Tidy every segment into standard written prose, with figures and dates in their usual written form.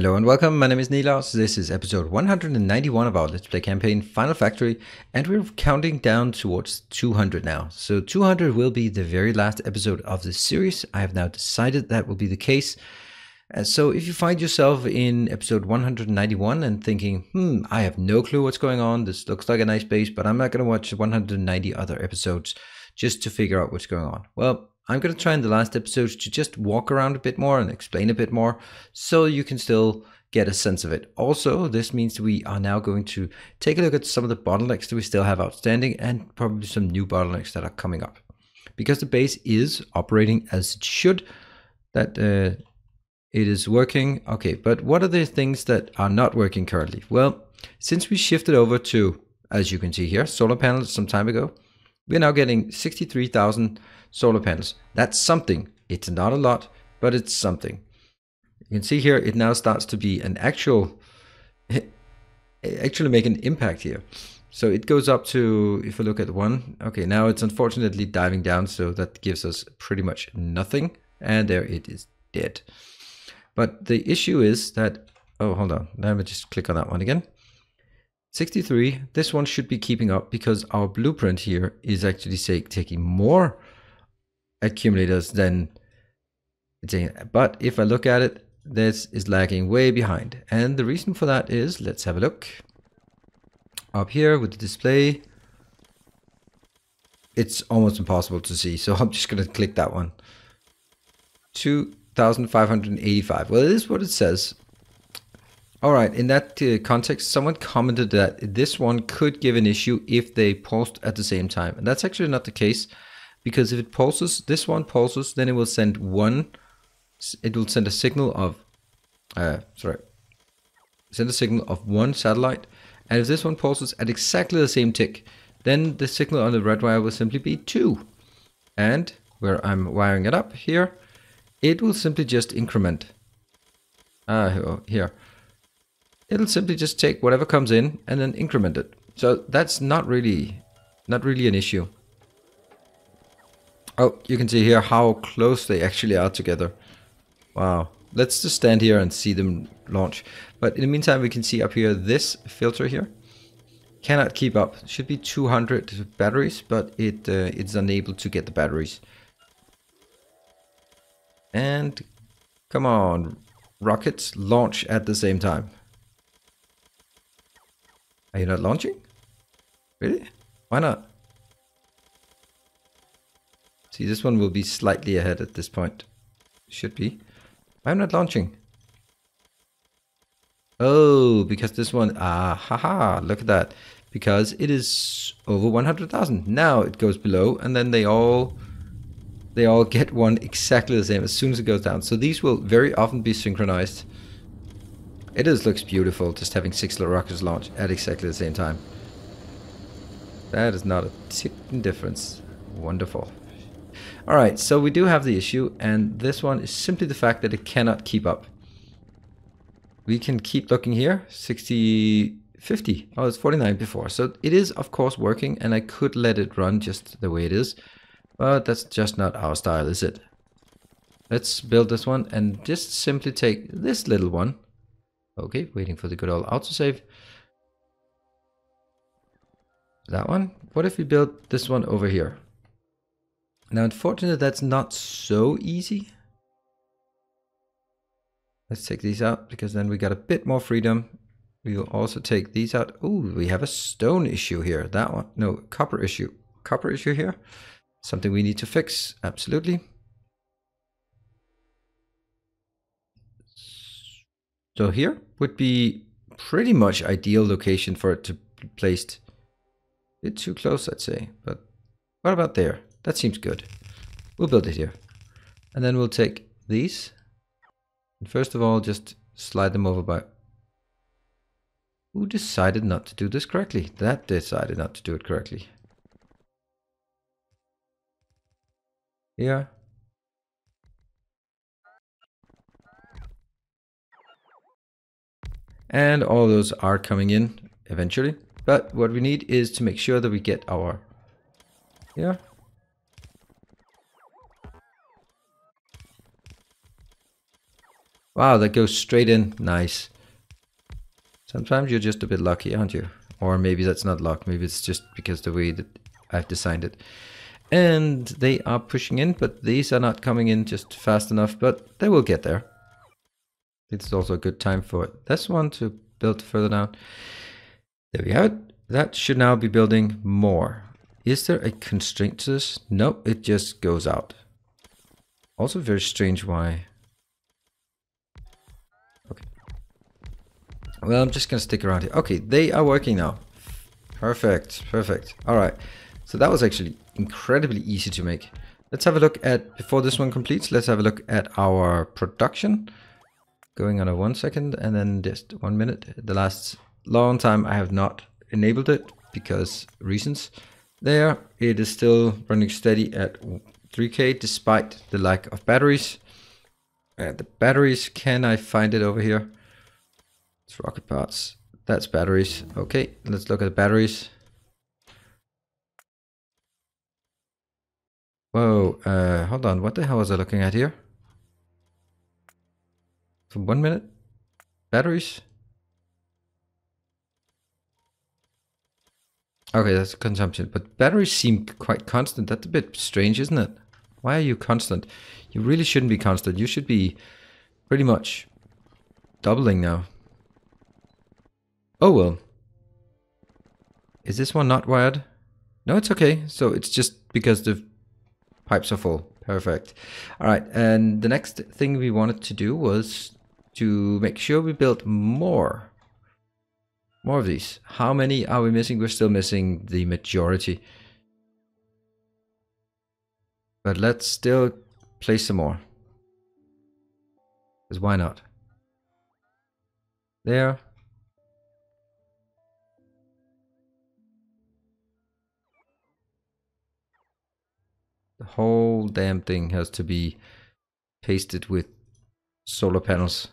Hello and welcome, my name is Nilaus. This is episode 191 of our Let's Play campaign Final Factory, and we're counting down towards 200 now. So 200 will be the very last episode of this series. I have now decided that will be the case. So if you find yourself in episode 191 and thinking, I have no clue what's going on, this looks like a nice base, but I'm not going to watch 190 other episodes just to figure out what's going on. Well, I'm going to try in the last episodes to just walk around a bit more and explain a bit more so you can still get a sense of it. Also, this means we are now going to take a look at some of the bottlenecks that we still have outstanding and probably some new bottlenecks that are coming up. Because the base is operating as it should, that it is working. Okay, but what are the things that are not working currently? Well, since we shifted over to, as you can see here, solar panels some time ago, we're now getting 63,000 solar panels. That's something. It's not a lot, but it's something. You can see here it now starts to be an actually make an impact here. So it goes up to, if we look at one, okay, now it's unfortunately diving down, so that gives us pretty much nothing, and there it is dead. But the issue is that, oh, hold on, let me just click on that one again. 63, this one should be keeping up because our blueprint here is actually taking more accumulators than it's taking. But if I look at it, this is lagging way behind. And the reason for that is, let's have a look. Up here with the display, it's almost impossible to see. So I'm just going to click that one. 2,585. Well, it is what it says. All right, in that context, someone commented that this one could give an issue if they pulsed at the same time. And that's actually not the case, because if it pulses, this one pulses, then it will send a signal of, send a signal of one satellite. And if this one pulses at exactly the same tick, then the signal on the red wire will simply be 2. And where I'm wiring it up here, it will simply just increment. Here. It'll simply just take whatever comes in and then increment it. So that's not really an issue. Oh, you can see here how close they actually are together. Wow. Let's just stand here and see them launch. But in the meantime, we can see up here, this filter here cannot keep up. It should be 200 batteries, but it's unable to get the batteries. And come on, rockets, launch at the same time. Are you not launching? Really? Why not? See, this one will be slightly ahead at this point. Should be. Why am I not launching? Oh, because this one... haha, look at that. Because it is over 100,000. Now it goes below, and then they all get one exactly the same as soon as it goes down. So these will very often be synchronized. It looks beautiful, just having 6 little rockets launch at exactly the same time. That is not a tip in difference. Wonderful. Alright, so we do have the issue, and this one is simply the fact that it cannot keep up. We can keep looking here, 60, 50. Oh, it's 49 before. So it is, of course, working, and I could let it run just the way it is. But that's just not our style, is it? Let's build this one and just simply take this little one. Okay, waiting for the good old autosave. That one. What if we build this one over here? Now, unfortunately, that's not so easy. Let's take these out, because then we got a bit more freedom. We will also take these out. Oh, we have a stone issue here. That one. No, copper issue. Copper issue here. Something we need to fix. Absolutely. So here would be pretty much ideal location for it to be placed. A bit too close, I'd say. But what about there? That seems good. We'll build it here. And then we'll take these. And first of all, just slide them over by... Who decided not to do this correctly? That decided not to do it correctly. Here. And all those are coming in eventually. But what we need is to make sure that we get our... Here. Wow, that goes straight in. Nice. Sometimes you're just a bit lucky, aren't you? Or maybe that's not luck. Maybe it's just because the way that I've designed it. And they are pushing in, but these are not coming in just fast enough, but they will get there. It's also a good time for this one to build further down. There we have it. That should now be building more. Is there a constraint to this? No, it just goes out. Also very strange why. Okay. Well, I'm just gonna stick around here. Okay, they are working now. Perfect, perfect. All right. So that was actually incredibly easy to make. Let's have a look at, before this one completes, let's have a look at our production. Going on a 1 second and then just 1 minute. The last long time I have not enabled it because reasons. There, it is still running steady at 3K despite the lack of batteries. The batteries, can I find it over here? It's rocket parts. That's batteries. Okay, let's look at the batteries. Whoa, hold on. What the hell was I looking at here? For 1 minute? Batteries? Okay, that's consumption. But batteries seem quite constant. That's a bit strange, isn't it? Why are you constant? You really shouldn't be constant. You should be pretty much doubling now. Oh well. Is this one not wired? No, it's okay. So it's just because the pipes are full. Perfect. All right, and the next thing we wanted to do was to make sure we built more of these. How many are we missing? We're still missing the majority. But let's still place some more. Because why not? There. The whole damn thing has to be pasted with solar panels.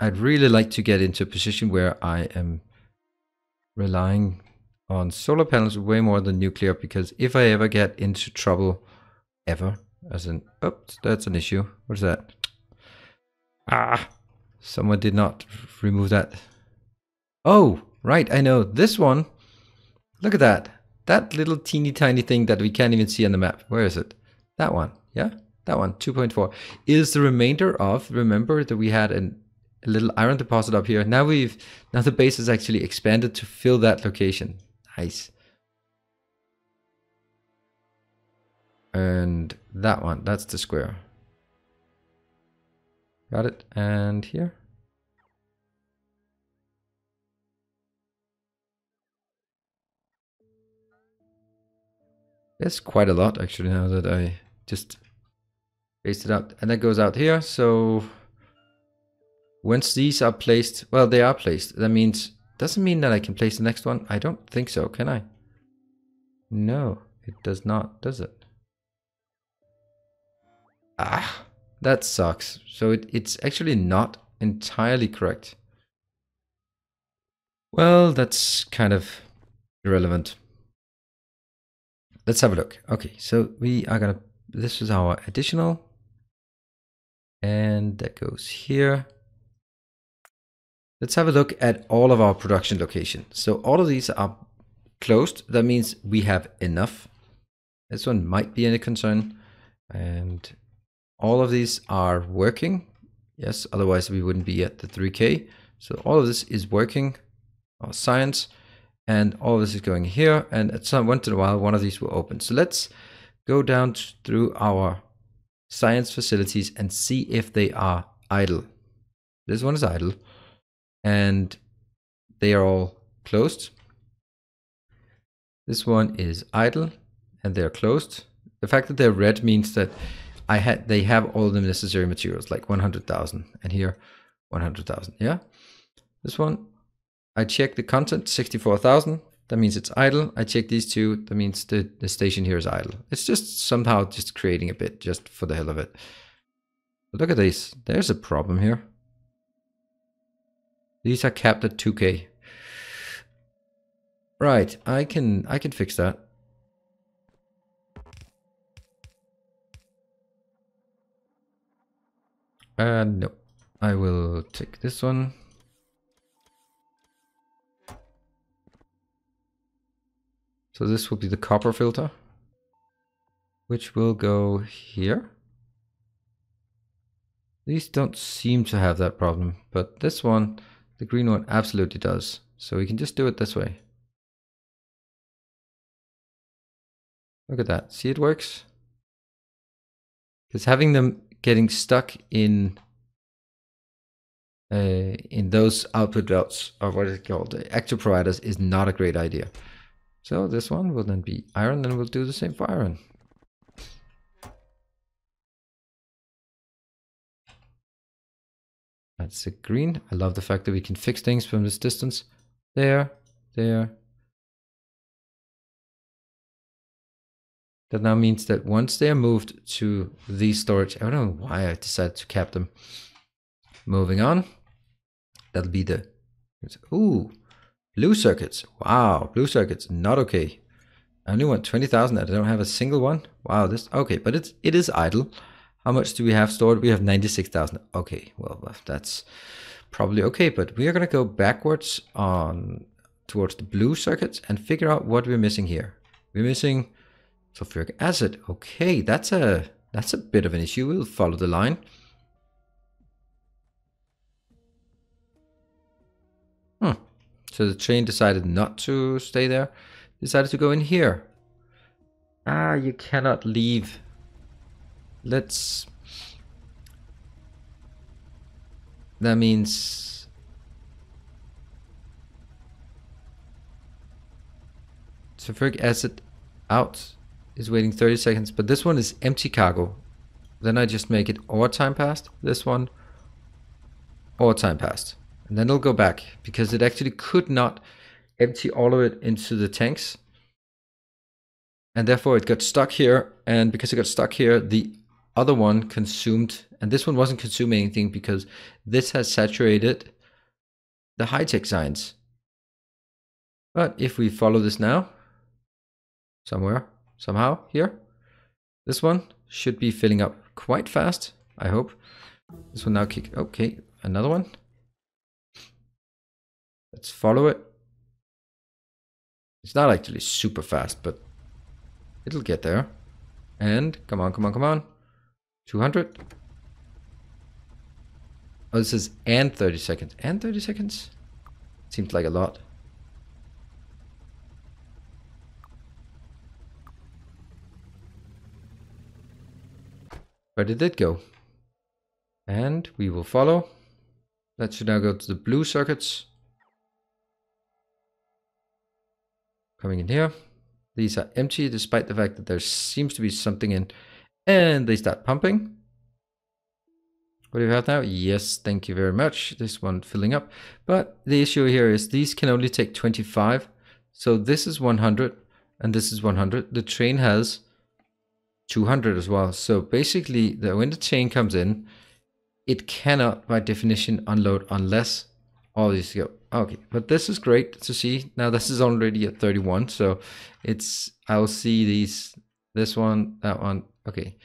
I'd really like to get into a position where I am relying on solar panels way more than nuclear, because if I ever get into trouble, ever, as in, oops, that's an issue. What is that? Ah, someone did not remove that. Oh, right, I know. This one, look at that. That little teeny tiny thing that we can't even see on the map. Where is it? That one, yeah? That one, 2.4, is the remainder of, remember that we had a little iron deposit up here. Now the base has actually expanded to fill that location. Nice. And that one, that's the square. Got it. And here. There's quite a lot actually now that I just spaced it out. And that goes out here. So once these are placed, well, they are placed. That means, doesn't mean that I can place the next one. I don't think so, can I? No, it does not, does it? Ah, that sucks. So it's actually not entirely correct. Well, that's kind of irrelevant. Let's have a look. Okay, so we are gonna, this is our additional, and that goes here. Let's have a look at all of our production locations. So all of these are closed. That means we have enough. This one might be any concern. And all of these are working. Yes, otherwise we wouldn't be at the 3K. So all of this is working, our science, and all of this is going here. And at some once in a while, one of these will open. So let's go down through our science facilities and see if they are idle. This one is idle, and they are all closed. This one is idle, and they're closed. The fact that they're red means that they have all the necessary materials, like 100,000, and here 100,000. Yeah. This one, I check the content, 64,000. That means it's idle. I check these two. That means the station here is idle. It's just somehow just creating a bit just for the hell of it. But look at these. There's a problem here. These are capped at 2K. Right, I can fix that. No. I will take this one. So this will be the copper filter, which will go here. These don't seem to have that problem, but this one, the green one, absolutely does. So we can just do it this way. Look at that. See, it works? Because having them getting stuck in those output routes, or what is it called, active providers, is not a great idea. So this one will then be iron, and we'll do the same for iron. That's a green. I love the fact that we can fix things from this distance. There, there. That now means that once they are moved to these storage, I don't know why I decided to cap them. Moving on. That'll be the, ooh, blue circuits. Wow, blue circuits, not okay. I only want 20,000. I don't have a single one. Wow, this, okay, but it is idle. How much do we have stored? We have 96,000. Okay, well, that's probably okay, but we are going to go backwards on towards the blue circuits and figure out what we're missing here. We're missing sulfuric acid. Okay, that's a bit of an issue. We'll follow the line. So the train decided not to stay there. Decided to go in here. Ah, you cannot leave. Let's... That means... sulfuric acid out is waiting 30 seconds, but this one is empty cargo. Then I just make it or time passed. This one or time passed. And then it'll go back because it actually could not empty all of it into the tanks. And therefore it got stuck here. And because it got stuck here, the other one consumed, and this one wasn't consuming anything because this has saturated the high-tech science. But if we follow this now, somehow here, this one should be filling up quite fast, I hope. This one now kick, okay, another one. Let's follow it. It's not actually super fast, but it'll get there. And come on, come on, come on. 200. Oh, this is and 30 seconds. And 30 seconds? Seems like a lot. But it did go. And we will follow. That should now go to the blue circuits. Coming in here. These are empty despite the fact that there seems to be something in. And they start pumping. What do we have now? Yes, thank you very much. This one filling up. But the issue here is these can only take 25. So this is 100 and this is 100. The train has 200 as well. So basically, when the train comes in, it cannot, by definition, unload unless all these go. Okay, but this is great to see. Now this is already at 31, so I'll see this one, that one. Okay,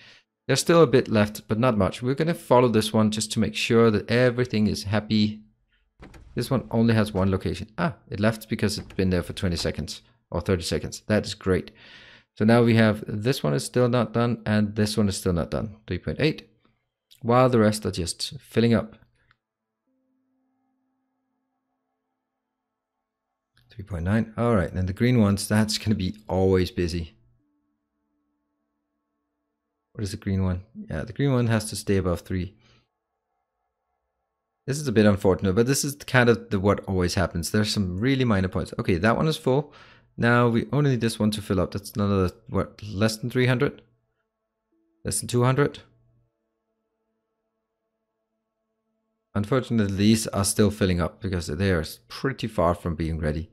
there's still a bit left, but not much. We're gonna follow this one just to make sure that everything is happy. This one only has one location. Ah, it left because it's been there for 20 seconds or 30 seconds. That is great. So now we have this one is still not done and this one is still not done. 3.8, while the rest are just filling up. 3.9. All right, and the green ones, that's going to be always busy. What is the green one? Yeah, the green one has to stay above 3. This is a bit unfortunate, but this is kind of what always happens. There's some really minor points. Okay, that one is full. Now we only need this one to fill up. That's another, what, less than 300? Less than 200? Unfortunately, these are still filling up because they are pretty far from being ready.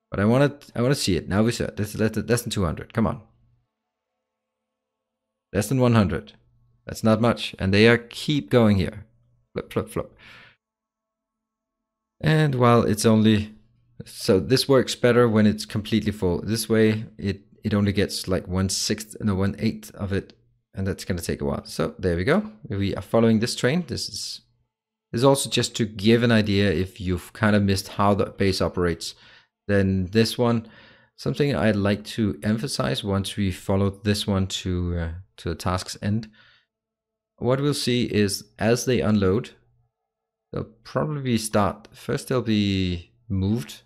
But I want to see it. Now we said this is less than 200. Come on. Less than 100. That's not much. And they are keep going here. Flip, flip, flip. And while it's only... So this works better when it's completely full. This way, it only gets like 1/6, no, 1/8 of it. and that's going to take a while. So there we go. We are following this train. This is also just to give an idea if you've kind of missed how the base operates. Then this one, something I'd like to emphasize once we follow this one to the task's end. What we'll see is as they unload, they'll probably start, first they'll be moved,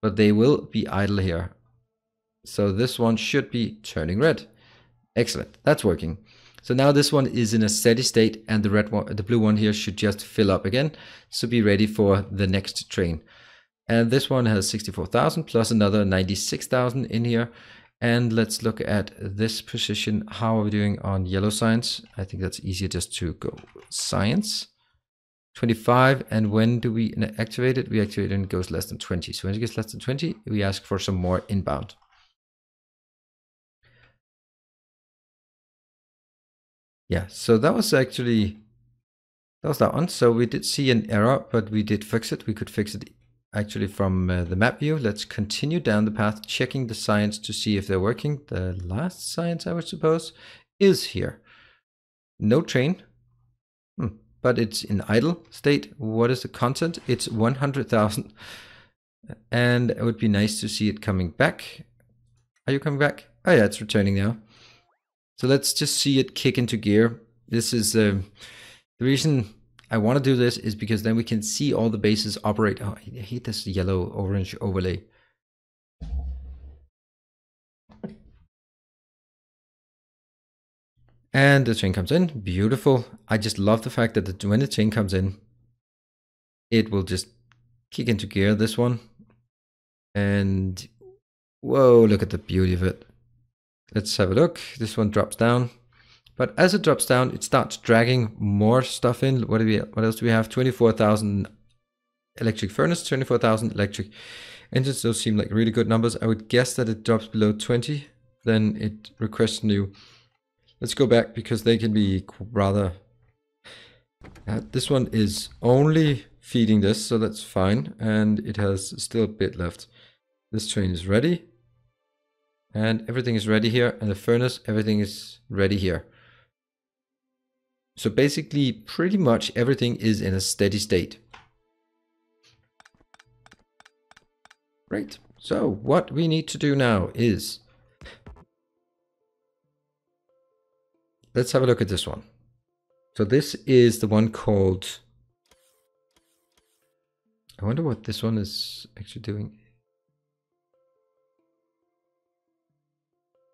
but they will be idle here. So this one should be turning red. Excellent, that's working. So now this one is in a steady state, and the red one, the blue one here should just fill up again. So be ready for the next train. And this one has 64,000 plus another 96,000 in here. And let's look at this position. How are we doing on yellow science? I think that's easier just to go science. 25, and when do we activate it? We activate it and it goes less than 20. So when it gets less than 20, we ask for some more inbound. Yeah, so that was actually, that was that one. So we did see an error, but we did fix it. We could fix it actually from the map view. Let's continue down the path, checking the science to see if they're working. The last science, I would suppose, is here. No train, but it's in idle state. What is the content? It's 100,000. And it would be nice to see it coming back. Are you coming back? Oh yeah, it's returning now. So let's just see it kick into gear. This is the reason I want to do this is because then we can see all the bases operate. Oh, I hate this yellow orange overlay. And the train comes in, beautiful. I just love the fact that when the train comes in, it will just kick into gear, this one. And whoa, look at the beauty of it. Let's have a look. This one drops down. But as it drops down, it starts dragging more stuff in. What else do we have? 24,000 electric furnace, 24,000 electric engines. Those seem like really good numbers. I would guess that it drops below 20. Then it requests new. Let's go back because they can be rather... this one is only feeding this, so that's fine. And it has still a bit left. This train is ready. And everything is ready here. And the furnace, everything is ready here. So basically, pretty much everything is in a steady state. Great. So what we need to do now is... let's have a look at this one. So this is the one called... I wonder what this one is actually doing.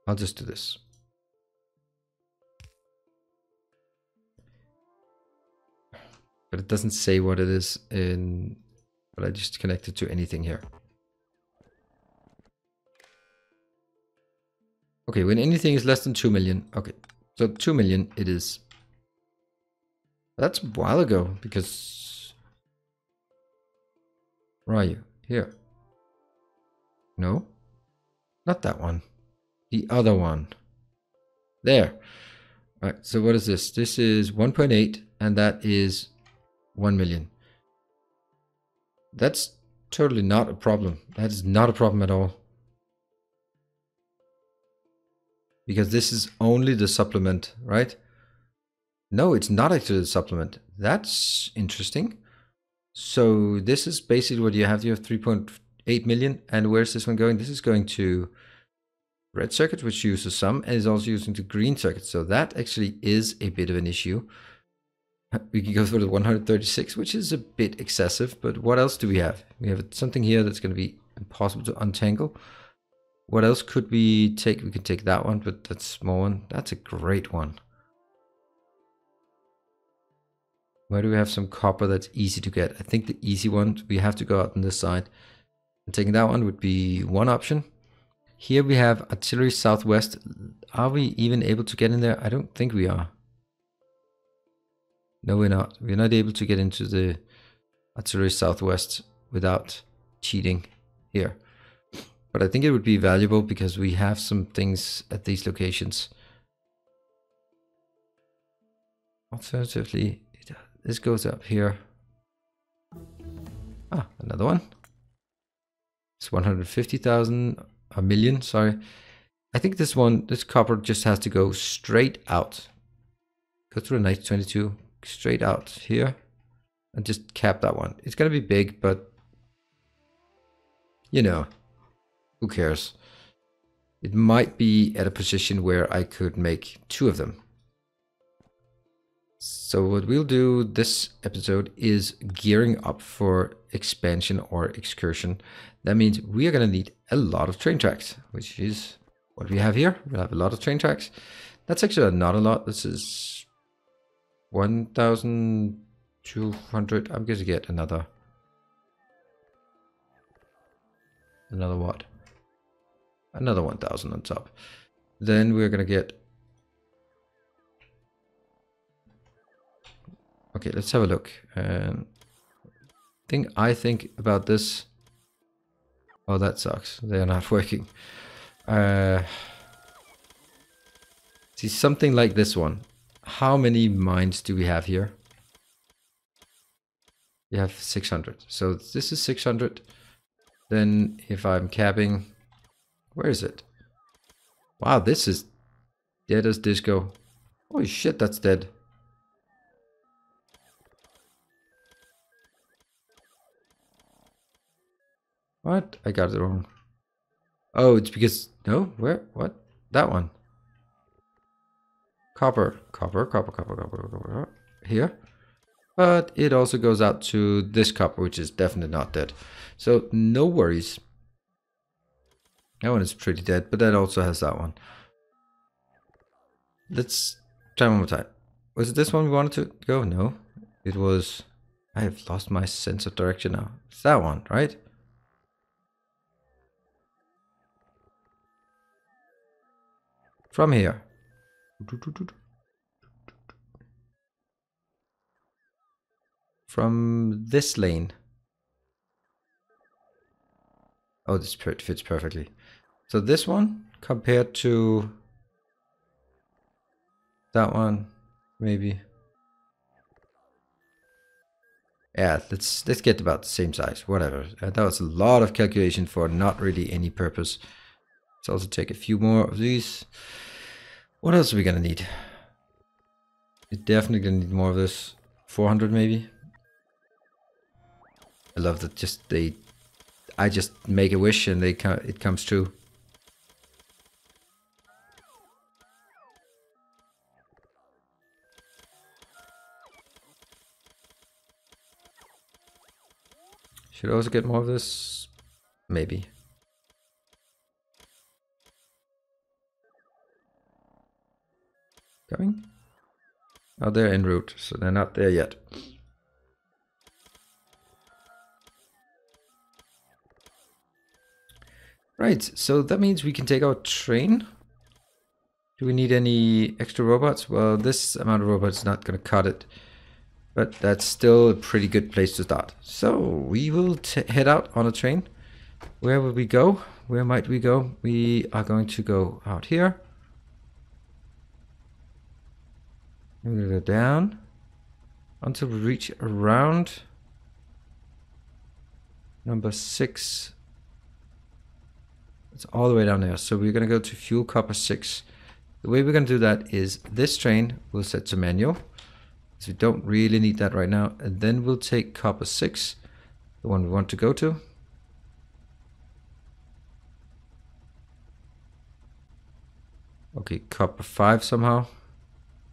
I'll just do this. But it doesn't say what it is in, but I just connect it to anything here. Okay, when anything is less than 2 million. Okay, so 2 million it is. That's a while ago because... where are you? Here. No, not that one. The other one. There. All right, so what is this? This is 1.8 and that is 1 million. That's totally not a problem. That is not a problem at all. Because this is only the supplement, right? No, it's not actually the supplement. That's interesting. So this is basically what you have. You have 3.8 million. And where's this one going? This is going to red circuit, which uses some, and is also using the green circuit. So that actually is a bit of an issue. We can go for the 136, which is a bit excessive, but what else do we have? We have something here that's going to be impossible to untangle. What else could we take? We could take that one, but that's a small one. That's a great one. Where do we have some copper that's easy to get? I think the easy one, we have to go out on this side. And taking that one would be one option. Here we have artillery southwest. Are we even able to get in there? I don't think we are. No, we're not. We're not able to get into the artillery southwest without cheating here. But I think it would be valuable because we have some things at these locations. Alternatively, this goes up here. Ah, another one. It's 150,000, a million, sorry. I think this copper just has to go straight out. Go through a nice 22, straight out here, and just cap that one. It's gonna be big, but you know, who cares? It might be at a position where I could make 2 of them. So what we'll do this episode is gearing up for expansion or excursion. That means we are going to need a lot of train tracks, which is what we have here. We'll have a lot of train tracks. That's actually not a lot. This is 1,200. I'm going to get another what? Another 1,000 on top. Then we're going to get... Okay, let's have a look. Thing I think about this... Oh, that sucks. They're not working. See, something like this one. How many mines do we have here? We have 600. So this is 600. Then if I'm capping... Where is it? Wow, this is dead as disco. Holy shit, that's dead. What? I got it wrong. Oh, it's because... No? Where? What? That one. Copper. Here. But it also goes out to this copper, which is definitely not dead. So, no worries. That one is pretty dead, but that also has that one. Let's try one more time. Was it this one we wanted to go? No. It was... I have lost my sense of direction now. It's that one, right? From here. From this lane. Oh, this fits perfectly. So this one compared to that one, maybe. Yeah, let's get about the same size, whatever. That was a lot of calculation for not really any purpose. Let's also take a few more of these. What else are we gonna need? We're definitely gonna need more of this. 400 maybe. I love that I just make a wish and it comes true. Should I also get more of this? Maybe. Coming? Oh, they're en route, so they're not there yet. Right, so that means we can take our train. Do we need any extra robots? Well, this amount of robots is not going to cut it. But that's still a pretty good place to start. So we will head out on a train. Where will we go? Where might we go? We are going to go out here. We're going to go down until we reach around number 6. It's all the way down there. So we're going to go to fuel copper 6. The way we're going to do that is this train we'll set to manual. So we don't really need that right now. And then we'll take copper 6, the one we want to go to. Okay, copper 5 somehow.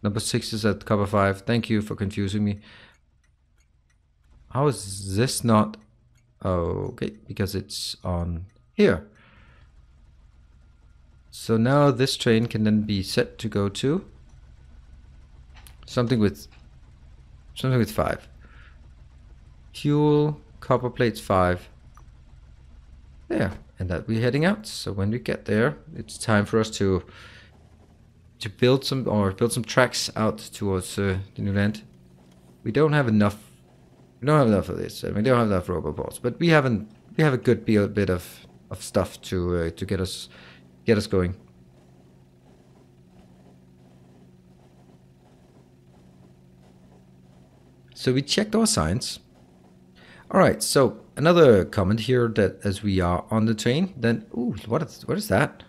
Number 6 is at copper 5. Thank you for confusing me. How is this not... Oh, okay, because it's on here. So now this train can then be set to go to something with 5. Fuel, copper plates 5. There, and that we're heading out. So when we get there, it's time for us to build some tracks out towards the new land. We don't have enough. We don't have enough of this. We don't have enough roboports, but we have a good bit of stuff to get us going. So we checked our signs. All right, so another comment here that as we are on the train, then, ooh, what is that?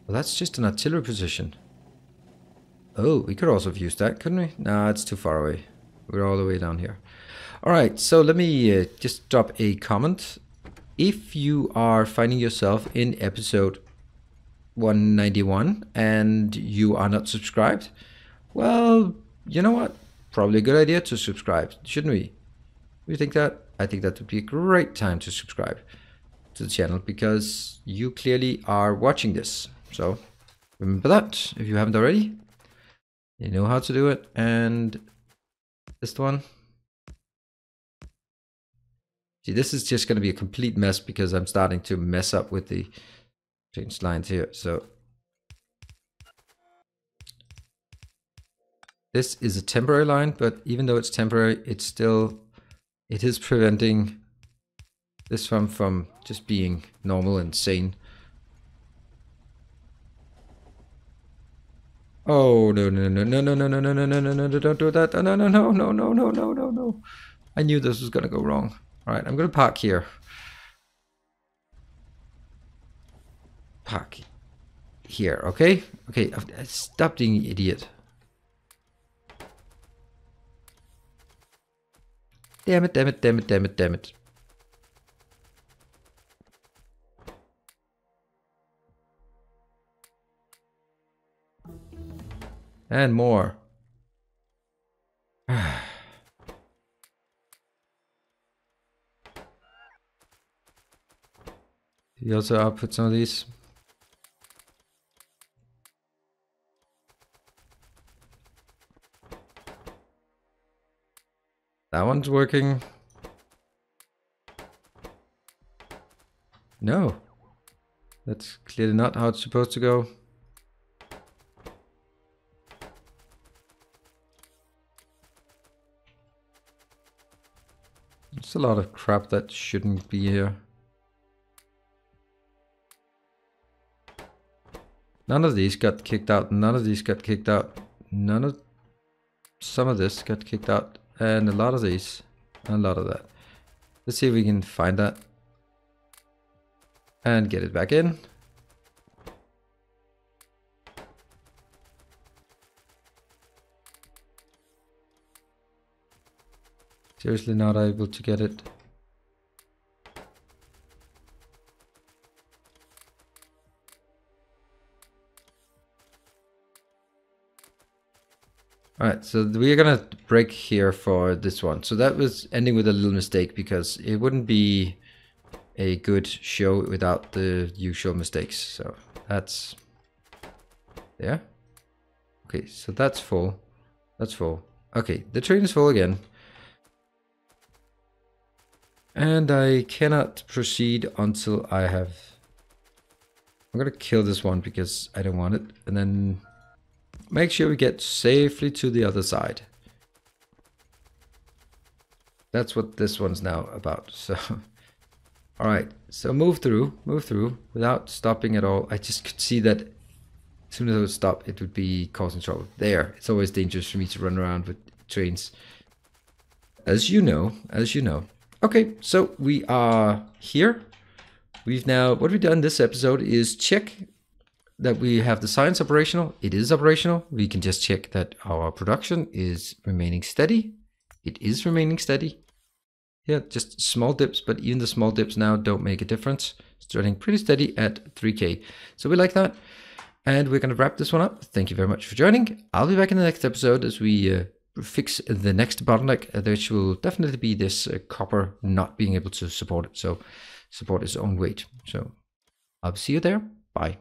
Well, that's just an artillery position. Oh, we could also have used that, couldn't we? Nah, it's too far away. We're all the way down here. Alright, so let me just drop a comment. If you are finding yourself in episode 191 and you are not subscribed, well, you know what? Probably a good idea to subscribe, shouldn't we? You think that? I think that would be a great time to subscribe to the channel because you clearly are watching this. So remember that if you haven't already. You know how to do it. And this one. See, this is just going to be a complete mess because I'm starting to mess up with the change lines here. So this is a temporary line, but even though it's temporary, it is preventing this one from just being normal and sane. Oh, no, no, no, no, no, no, no, no, no, no, no, no, don't do that. No, no, no, no, no, no, no, no, no, no. I knew this was gonna go wrong. All right, I'm gonna park here. Park here, okay? Okay, stop being an idiot. Damn it, damn it, damn it, damn it, damn it. And more. You also output some of these. That one's working. No. That's clearly not how it's supposed to go. There's a lot of crap that shouldn't be here. None of these got kicked out. None of these got kicked out. Some of this got kicked out. And a lot of these. And a lot of that. Let's see if we can find that. And get it back in. Seriously not able to get it. Alright, so we're gonna break here for this one. So that was ending with a little mistake because it wouldn't be a good show without the usual mistakes. So that's there. Okay, so that's full. That's full. Okay, the train is full again. And I cannot proceed until I have... I'm gonna kill this one because I don't want it. And then make sure we get safely to the other side. That's what this one's now about. So, all right. So move through without stopping at all. I just could see that as soon as I would stop, it would be causing trouble. There. It's always dangerous for me to run around with trains. As you know. Okay, so we are here. What we've done this episode is check that we have the science operational. It is operational. We can just check that our production is remaining steady. It is remaining steady. Yeah, just small dips, but even the small dips now don't make a difference. It's running pretty steady at 3K. So we like that. And we're going to wrap this one up. Thank you very much for joining. I'll be back in the next episode as we fix the next bottleneck, which will definitely be this copper not being able to support it. So support its own weight. So I'll see you there. Bye.